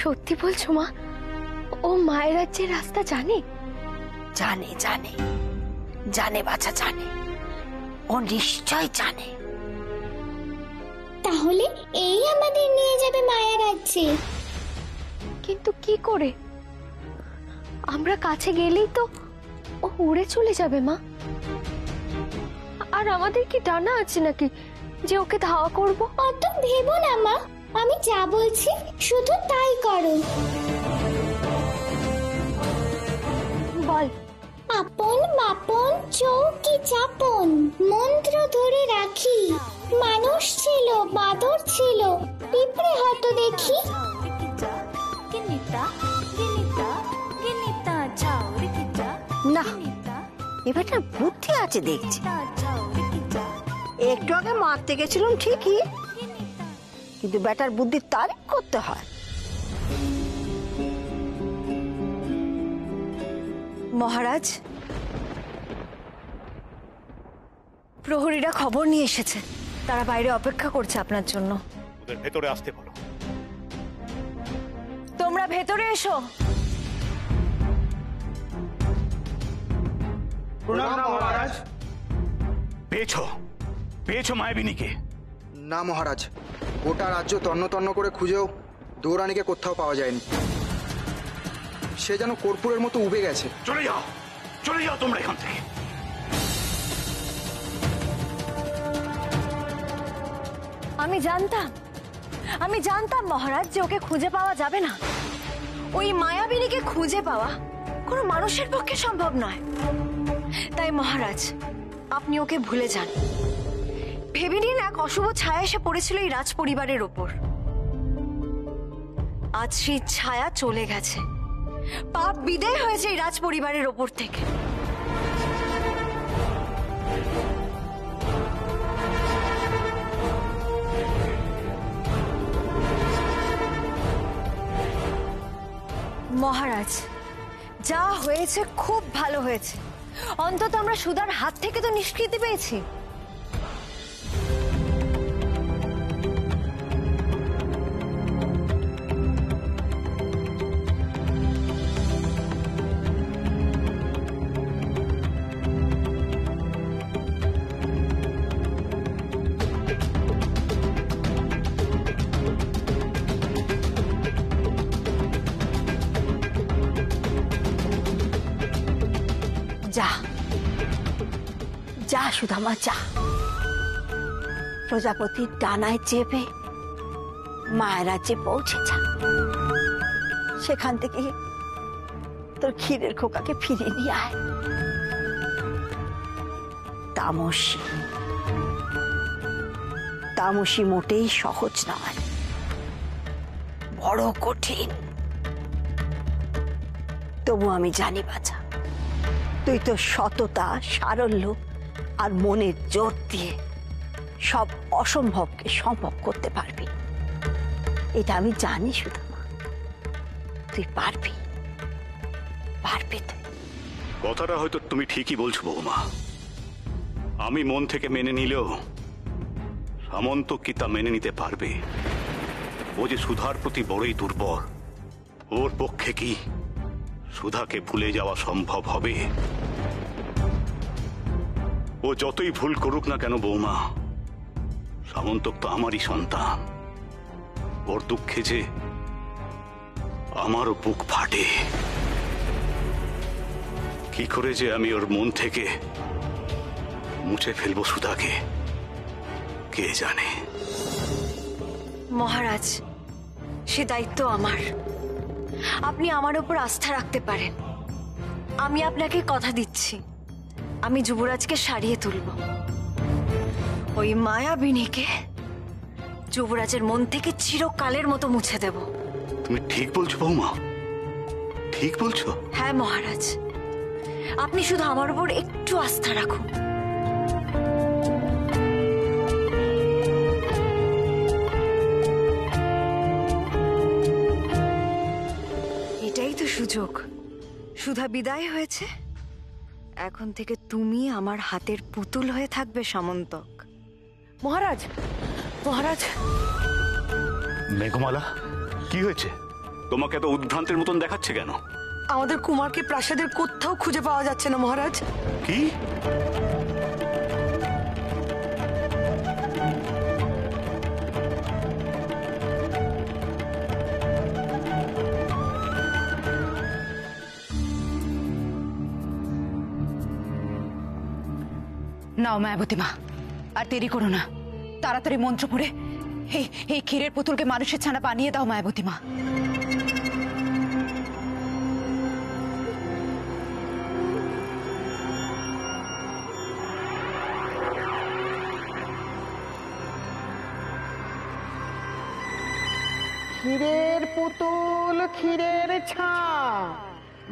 সত্যি বলছো মা? ও মায়ের রাজ্যের রাস্তা জানে? জানে জানে জানে বাছা, জানে, ও নিশ্চয় জানে। তাহলে এই আমাদের নিয়ে যাবে মায়া রাজ্যে। কিন্তু কি করে? আমরা কাছে গেলেই তো ও উড়ে চলে যাবে মা। আর আমাদের কি ডানা আছে নাকি যে ওকে ধাওয়া করব? অত ভেবো না মা, আমি যা বলছি শুধু তাই করো। বল। আপন মাপন চৌকি চাপন, মন্ত্র ধরে রাখি। মানুষ ছিল, বাদর ছিল, পিঁপড়ে হয়তো দেখি। না, এবারটা বুদ্ধি আছে দেখছি। একটু আগে মারতে গেছিলাম ঠিকই, কিন্তু বেটার বুদ্ধির তারিফ করতে হয়। মহারাজ, প্রহরীরা খবর নিয়ে এসেছে, তারা বাইরে অপেক্ষা করছে আপনার জন্য। ওদের ভেতরে আসতে বলো। তোমরা ভেতরে এসো। পেয়েছো মায়াবিনীকে? না মহারাজ, গোটা রাজ্য তন্ন তন্ন করে খুঁজেও দৌরানীকে কোথাও পাওয়া যায়নি। সে যেন কর্পূরের মতো উবে গেছে। চলে যাও, চলে যাও তোমরা এখান থেকে। আমি জানতাম মহারাজ যে ওকে খুঁজে পাওয়া যাবে না। ওই মায়াবিনীকে খুঁজে পাওয়া কোনো মানুষের পক্ষে সম্ভব নয়। তাই মহারাজ, আপনি ওকে ভুলে যান। ভেবে নিন এক অশুভ ছায়া এসে পড়েছিল এই রাজ পরিবারের ওপর। আজ সেই ছায়া চলে গেছে, পাপ বিদায় হয়েছে এই রাজ পরিবারের ওপর থেকে। মহারাজ, যা হয়েছে খুব ভালো হয়েছে। অন্তত আমরা সুধার হাত থেকে তো নিষ্কৃতি পেয়েছি। যা যা সুধামা, যা। প্রজাপতির ডানায় চেপে মায়ের রাজ্যে পৌঁছে যা। সেখান থেকে তোর ক্ষীরের খোকাকে ফিরিয়ে নিয়ে আয়। তামসী মোটেই সহজ নয়, বড় কঠিন। তবু আমি জানি বাছা, তুই তো সততা, সারল্য আর মনের জোর দিয়ে সব অসম্ভবকে সম্ভব করতে পারবি। এটা আমি জানি সুধামা, তুই পারবি, পারবি তুই। কথাটা হয়তো তুমি ঠিকই বলছো বৌমা। আমি মন থেকে মেনে নিলেও সামন্ত কি তা মেনে নিতে পারবে? ও যে সুধার প্রতি বড়ই দুর্বল। ওর পক্ষে কি সুধাকে ভুলে যাওয়া সম্ভব হবে? ও যতই ভুল করুক না কেন বৌমা, সামন্তক তো আমারই সন্তান। ওর দুঃখে যে আমারও বুক ফাটে। কি করে যে আমি ওর মন থেকে মুছে ফেলবো সুধাকে, কে জানে। মহারাজ, সে দায়িত্ব আমার। আপনি আমার উপর আস্থা রাখতে পারেন। আমি আপনাকে কথা দিচ্ছি, আমি যুবরাজকে সারিয়ে তুলব। ওই মায়াবিনীকে যুবরাজের মন থেকে চিরকালের মতো মুছে দেব। তুমি ঠিক বলছো বৌমা, ঠিক বলছো। হ্যাঁ মহারাজ, আপনি শুধু আমার উপর একটু আস্থা রাখুন। এটাই তো সুযোগ। সুধা বিদায় হয়েছে, এখন থেকে তুমি আমার হাতের পুতুল হয়ে থাকবে সামন্তক। মহারাজ, মহারাজ। মেঘমালা, কি হয়েছে? তোমাকে তো উদ্ভ্রান্তের মতন দেখাচ্ছে কেন? আমাদের কুমারকে প্রাসাদের কোথাও খুঁজে পাওয়া যাচ্ছে না মহারাজ। কি? নাও মায়াবতী মা, আর দেরি করো না, তাড়াতাড়ি মন্ত্র পড়ে এই ক্ষীরের পুতুলকে মানুষের ছানা বানিয়ে দাও মায়াবতী মা। ক্ষীরের পুতুল ক্ষীরের ছা,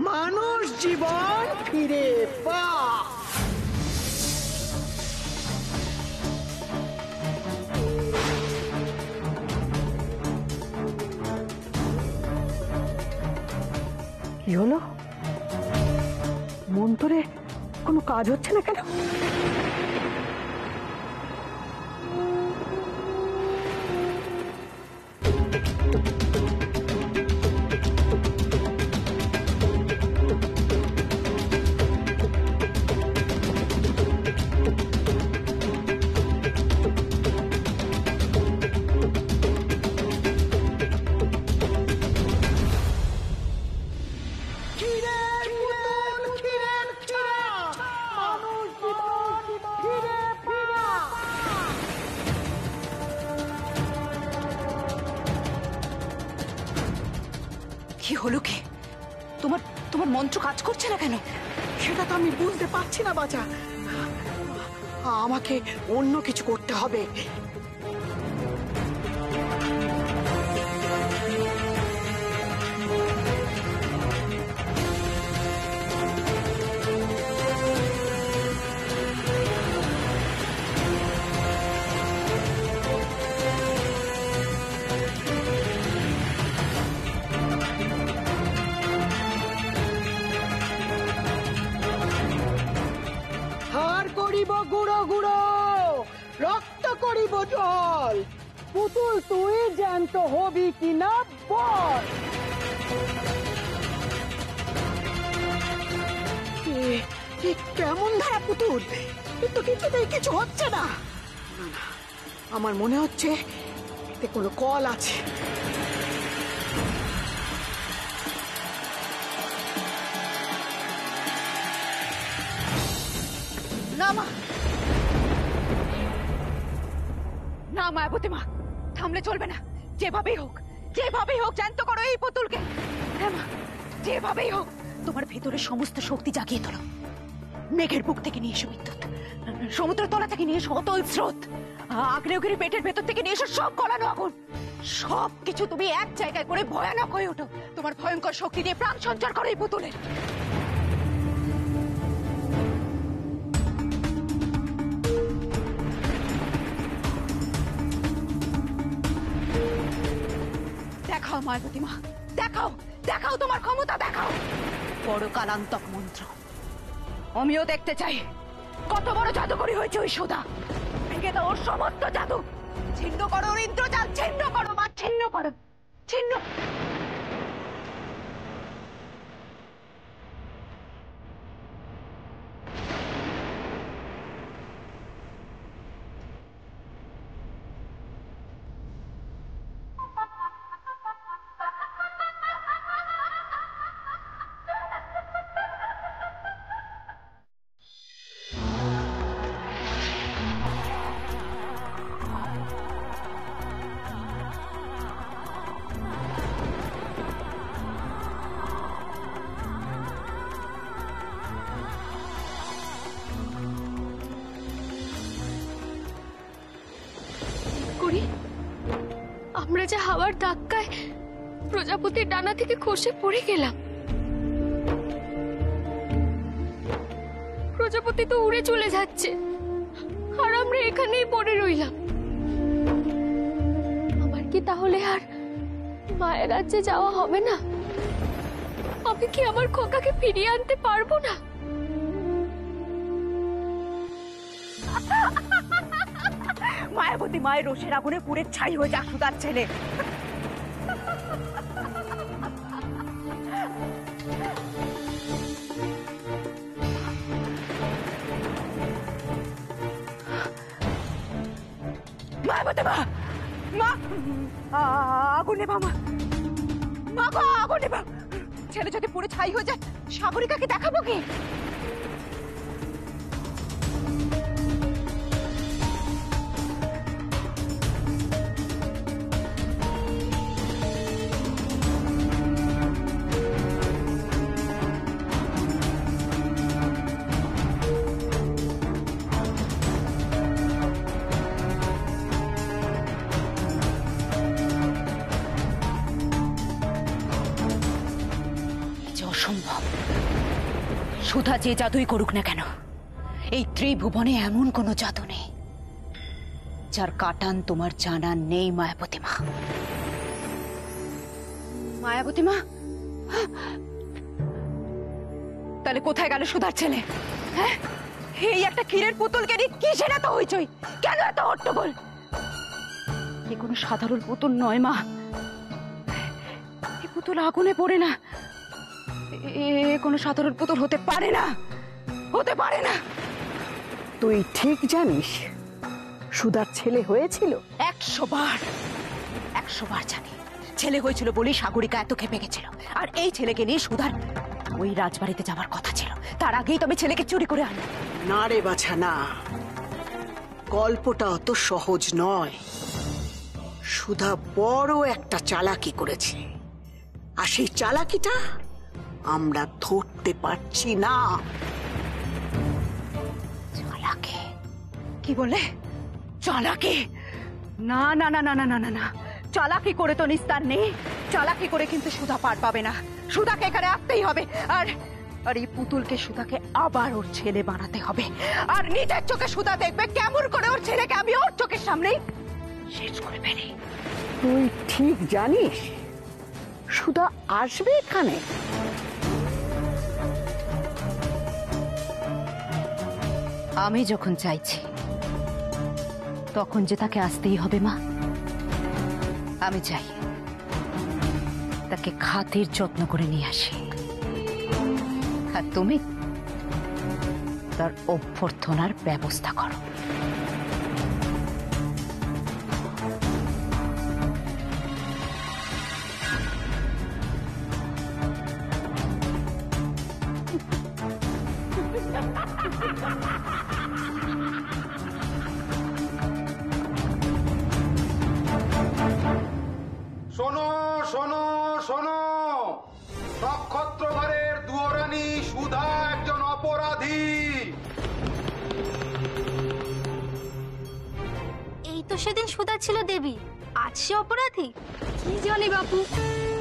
মানুষ জীবন ফিরে পা। কি হলো? মন্তরে কোনো কাজ হচ্ছে না কেন? ক্ষীরের পুতুল ক্ষীরের ছা, মানুষ জীবন ফিরে পা। কি হলো কি? তোমার তোমার মন্ত্র কাজ করছে না কেন? সেটা তো আমি বুঝতে পারছি না বাছা। আমাকে অন্য কিছু করতে হবে। হার করিব গুঁড়ো গুঁড়ো, রক্ত করিব জল। পুতুল তুই জ্যান্ত হবি কিনা বল। কেমন ধারা পুতুল, কিন্তু কিছুতেই কিছু হচ্ছে না। না, না, আমার মনে হচ্ছে এতে কোনো কল আছে। না মা, না মায়াবতী মা, থামলে চলবে না। যেভাবেই হোক জ্যান্ত করো এই পুতুলকে। হ্যাঁ মা, যেভাবেই হোক তোমার ভেতরে সমস্ত শক্তি জাগিয়ে তোলো। মেঘের বুক থেকে নিয়ে এসো বিদ্যুৎ, সমুদ্রের তলা থেকে নিয়ে এসো অতল স্রোত, আগ্নেয়গিরি পেটের ভেতর থেকে নিয়ে এসো সব গলানো আগুন। সব কিছু তুমি এক জায়গায় করে ভয়ানক হয়ে ওঠো। তোমার ভয়ঙ্কর শক্তি দিয়ে প্রাণ সঞ্চার করো এই পুতুলের। দেখাও মায়াবতী মা, দেখাও, দেখাও তোমার ক্ষমতা, দেখাও। বড় কালান্তক মন্ত্র, আমিও দেখতে চাই কত বড় জাদুকরী হয়েছে ওই সুধা। ভেঙে দাও ওর সমস্ত জাদু, ছিন্ন করো ওর ইন্দ্রজাল, ছিন্ন করো মা, ছিন্ন করো, ছিন্ন। করি আমরা যে হাওয়ার ধাক্কায় প্রজাপতির ডানা থেকে খসে পড়ে গেলাম। প্রজাপতি তো উড়ে চলে যাচ্ছে আর আমরা এখানেই পড়ে রইলাম। আমার কি তাহলে আর মায়ের রাজ্যে যাওয়া হবে না? আমি কি আমার খোকাকে ফিরিয়ে আনতে পারবো না? মায়াবতী মায়ের রোষের আগুনে পুড়ে ছাই হয়ে যাক সুধার ছেলে। মায়াবতী মা, মা আগুন নেবা, মা গো আগুন নেবা। ছেলে যদি পুরো ছাই হয়ে যায়, সাগরিকাকে দেখাবো কি? অসম্ভব। সুধা যে জাদুই করুক না কেন, এই ত্রিভুবনে এমন কোনো জাদু নেই যার কাটান তোমার জানা নেই মায়াবতী মা। মায়াবতী মা, তাহলে কোথায় গেল সুধার ছেলে? হ্যাঁ, এই একটা ক্ষীরের পুতুলকে নিয়ে কিসের এত হইচই? কেন এত হট্টগোল? এ কোনো সাধারণ পুতুল নয় মা, এই পুতুল আগুনে পড়ে না। এ কোনো সাধারণ পুতুল হতে পারে না, হতে পারে না। তুই ঠিক জানিস সুধার ছেলে হয়েছিল? 100 বার জানি। ছেলে হয়েছিল বলেই সাগরিকা এত খেপে গেছিল। আর এই ছেলেকে নিয়ে সুধার ওই রাজবাড়িতে যাওয়ার কথা ছিল। তার আগেই তবে ছেলেকে চুরি করে আনলো। না রে বাছা না, গল্পটা অত সহজ নয়। সুধা বড় একটা চালাকি করেছে, আর সেই চালাকিটা আমরা ধরতে পারছি না। চালাকি? কি বলে? চালাকি? না না না না না না না না, চালাকি করে তো নিস্তার নেই। চালাকি করে কিন্তু সুধা পার পাবে না। সুধাকে এখানে আসতেই হবে। আর আর এই পুতুলকে সুধাকে আবার ওর ছেলে বানাতে হবে। আর নিজের চোখে সুধা দেখবে কেমন করে ওর ছেলেকে আমি ওর চোখের সামনেই শেষ করে ফেলি। তুই ঠিক জানিস সুধা আসবে এখানে? আমি যখন চাইছি তখন যে তাকে আসতেই হবে মা। আমি চাই তাকে খাতির যত্ন করে নিয়ে আসি, আর তুমি তার অভ্যর্থনার ব্যবস্থা করো। শোনো শোনো শোনো, নক্ষত্রঘরের দুয়োরানী সুধা একজন অপরাধী। এই তো সেদিন সুধা ছিল দেবী, আজ সে অপরাধী? কি জানি বাপু,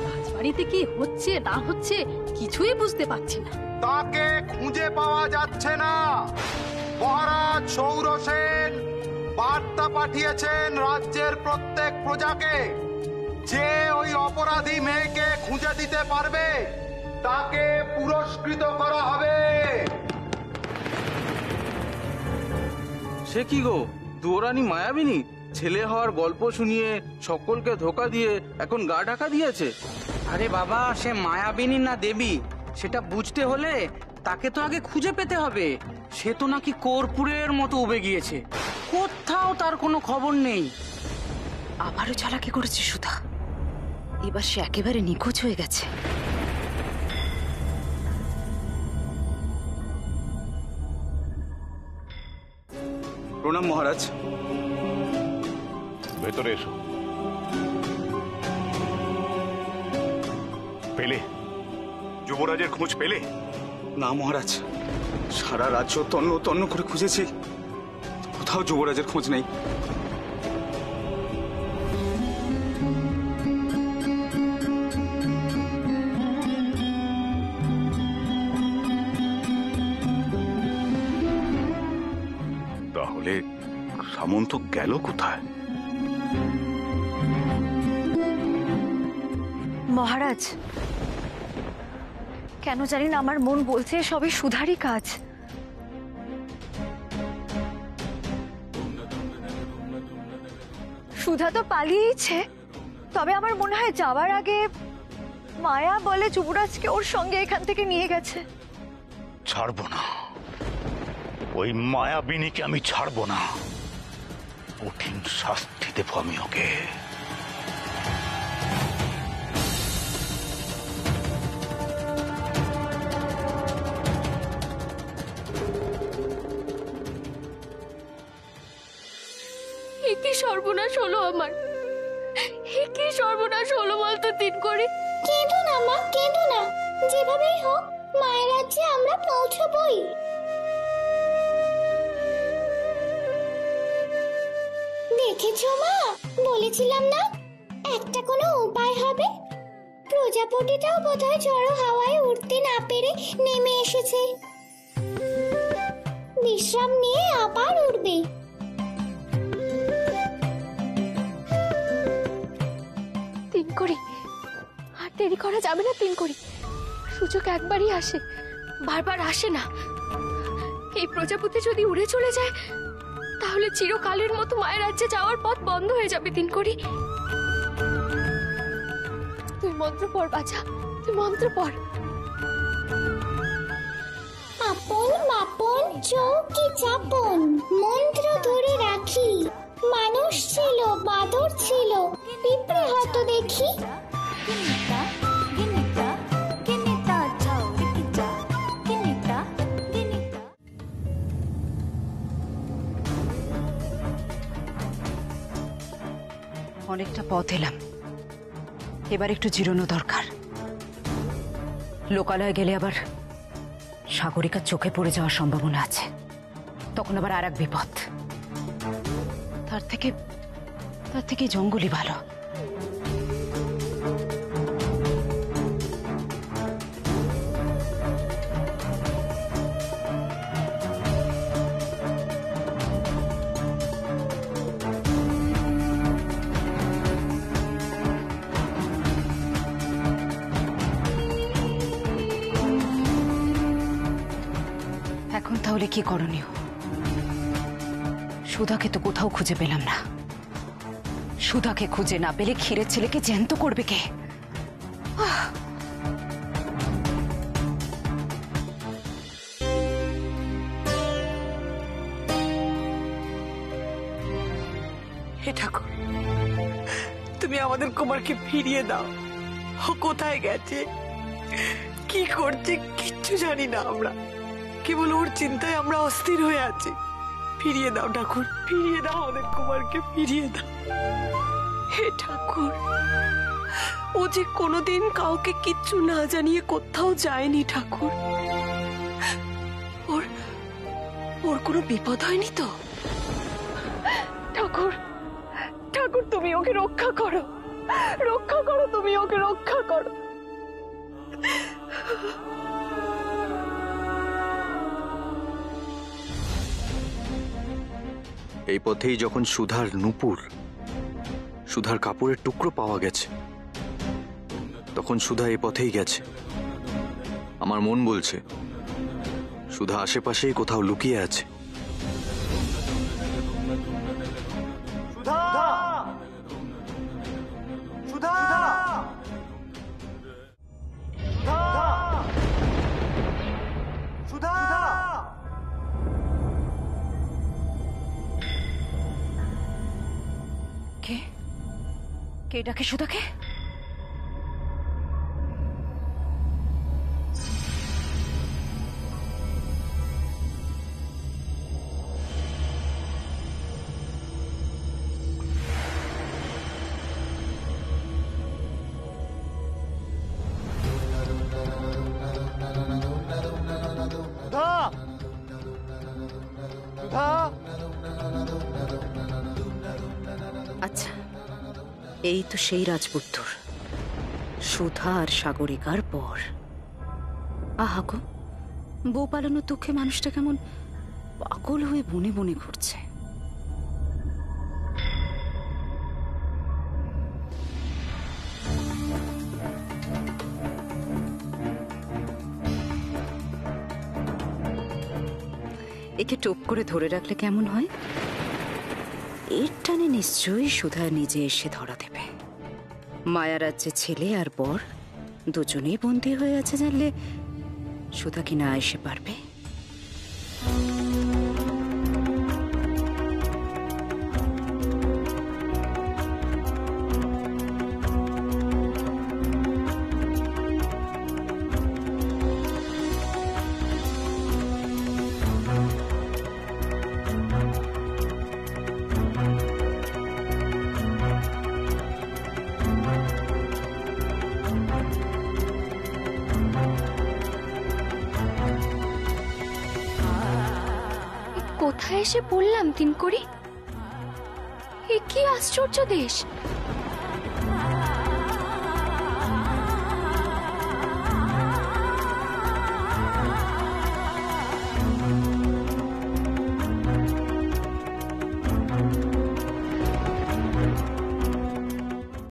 রাজবাড়িতে কি হচ্ছে না হচ্ছে কিছুই বুঝতে পারছি না। তাকে খুঁজে পাওয়া যাচ্ছে না। মহারাজ সৌরসেন বার্তা পাঠিয়েছেন রাজ্যের প্রত্যেক প্রজাকে, যে ওই অপরাধী মেয়েকে খুঁজে দিতে পারবে তাকে পুরস্কৃত করা হবে। সে কি গো, দুয়োরানী মায়াবিনী ছেলে হওয়ার গল্প শুনিয়ে সকলকে ধোকা দিয়ে এখন গা ঢাকা দিয়েছে। আরে বাবা, সে মায়াবিনী না দেবী সেটা বুঝতে হলে তাকে তো আগে খুঁজে পেতে হবে। সে তো নাকি কর্পূরের মতো উবে গিয়েছে, কোথাও তার কোনো খবর নেই। আবারও চালাকি করেছে সুধা, এবার সে একেবারে নিখোঁজ হয়ে গেছে। প্রণাম মহারাজ। ভেতরে এসো। পেলে যুবরাজের খোঁজ পেলে? না মহারাজ, সারা রাজ্য তন্ন তন্ন করে খুঁজেছি, কোথাও যুবরাজের খোঁজ নেই। তাহলে সামন্ত গেল কোথায়? মহারাজ, কেন জানি না আমার মন বলছে সবই সুধারই কাজ। সুধা তো পালিয়েছে, তবে আমার মনে হয় যাওয়ার আগে মায়া বলে যুবরাজকে ওর সঙ্গে এখান থেকে নিয়ে গেছে। ছাড়বো না, ওই মায়াবিনীকে আমি ছাড়বো না। কঠিন শাস্তি ফাঁসি দেবো আমি ওকে। কি সর্বনাশ হলো আমার, কি সর্বনাশ হলো বলতো তিন করে। কেঁদো না মা, কেঁদো না। যেভাবেই হোক মায়ের রাজ্যে আমরা পৌঁছবই। দেখেছো মা, বলেছিলাম না একটা কোনো উপায় হবে। প্রজাপতিটাও বোধহয় ঝড়ো হাওয়ায় উঠতে না পেরে নেমে এসেছে। বিশ্রাম নিয়ে আবার উঠবে। তিন করি, আর দেরি করা যাবে না তিন করি। সুযোগ একবারই আসে, বারবার আসে না। এই প্রজাপতি যদি উড়ে চলে যায় তাহলে চিরকালের মতো মায়ের রাজ্যে যাওয়ার পথ বন্ধ হয়ে যাবে তিন করি। তুই মন্ত্র পড় বাছা, তুই মন্ত্র পড়। আপন মাপন চৌকি চাপন, মন্ত্র ধরে রাখি। মানুষ ছিল, বাদর ছিল, পিঁপড়ে হতো দেখি। অনেকটা পথ এলাম, এবার একটু জিরানো দরকার। লোকালয়ে গেলে আবার সাগরিকার চোখে পড়ে যাওয়ার সম্ভাবনা আছে, তখন আবার আর এক বিপদ। তার থেকে জঙ্গলই ভালো। এখন তাহলে কি করণীয়? সুধাকে তো কোথাও খুঁজে পেলাম না। সুধাকে খুঁজে না পেলে ক্ষীরের ছেলেকে জ্যান্ত করবে কে? হে ঠাকুর, তুমি আমাদের কুমারকে ফিরিয়ে দাও। ও কোথায় গেছে, কি করছে কিচ্ছু জানি না আমরা। কেবল ওর চিন্তায় আমরা অস্থির হয়ে আছি। ফিরিয়ে দাও ঠাকুর, ফিরিয়ে দাও আমাদের কুমারকে, ফিরিয়ে দাও। হে ঠাকুর, ও যে কোনোদিন কাউকে কিচ্ছু না জানিয়ে কোথাও যায়নি ঠাকুর। ওর কোনো বিপদ হয়নি তো? ঠাকুর, ঠাকুর তুমি ওকে রক্ষা করো, রক্ষা করো, তুমি ওকে রক্ষা করো। এই পথেই যখন সুধার নূপুর, সুধার কাপড়ের টুকরো পাওয়া গেছে, তখন সুধা এই পথেই গেছে। আমার মন বলছে সুধা আশেপাশেই কোথাও লুকিয়ে আছে। কে ডাকে সুধাকে? আচ্ছা, এই তো সেই রাজপুত্র, সুধা আর সাগরিকার পর। আহা গো, বউ পালানোর দুঃখে মানুষটা কেমন পাগল হয়ে বনে বনে ঘুরছে। একে টোপ করে ধরে রাখলে কেমন হয়? এর টানে নিশ্চয়ই সুধা নিজে এসে ধরা দেবে। মায়ারাজ্যে ছেলে আর বর দুজনেই বন্দী হয়ে আছে জানলে সুধা কি না এসে পারবে? কোথায় এসে পড়লাম তিনকড়ি? এ কি আশ্চর্য দেশ!